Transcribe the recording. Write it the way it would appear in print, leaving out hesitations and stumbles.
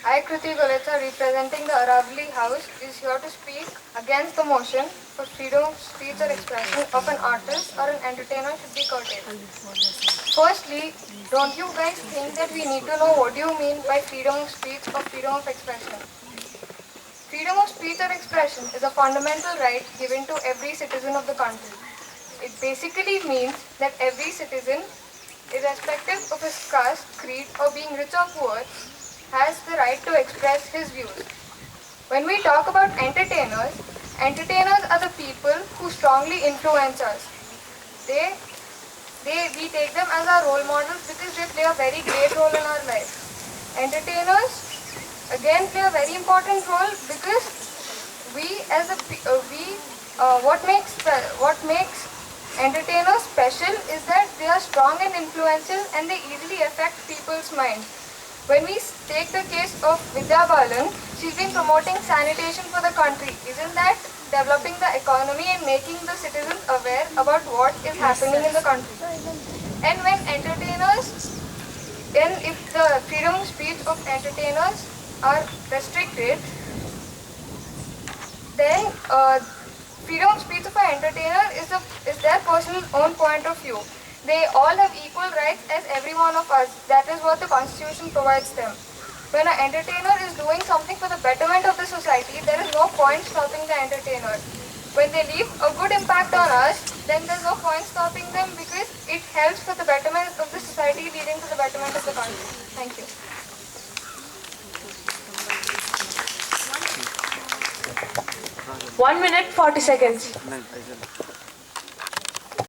I, Kriti Goleta, representing the Aravali House, is here to speak against the motion for freedom of speech or expression of an artist or an entertainer should be curtailed. Firstly, don't you guys think that we need to know what do you mean by freedom of speech or freedom of expression? Freedom of speech or expression is a fundamental right given to every citizen of the country. It basically means that every citizen, irrespective of his caste, creed, or being rich or poor, has the right to express his views. When we talk about entertainers, entertainers are the people who strongly influence us. They, we take them as our role models because they play a very great role in our life. Entertainers again play a very important role because we as a what makes entertainers special is that they are strong and influential and they easily affect people's minds. When we take the case of Vidya Balan, she's been promoting sanitation for the country. Isn't that developing the economy and making the citizens aware about what is happening in the country? And when entertainers, then if the freedom of speech of entertainers are restricted, then freedom of speech of an entertainer is their personal own point of view. They all have equal rights as every one of us. That is what the Constitution provides them. When an entertainer is doing something for the betterment of the society, there is no point stopping the entertainer. When they leave a good impact on us, then there's no point stopping them because it helps for the betterment of the society leading to the betterment of the country. Thank you. 1 minute 40 seconds.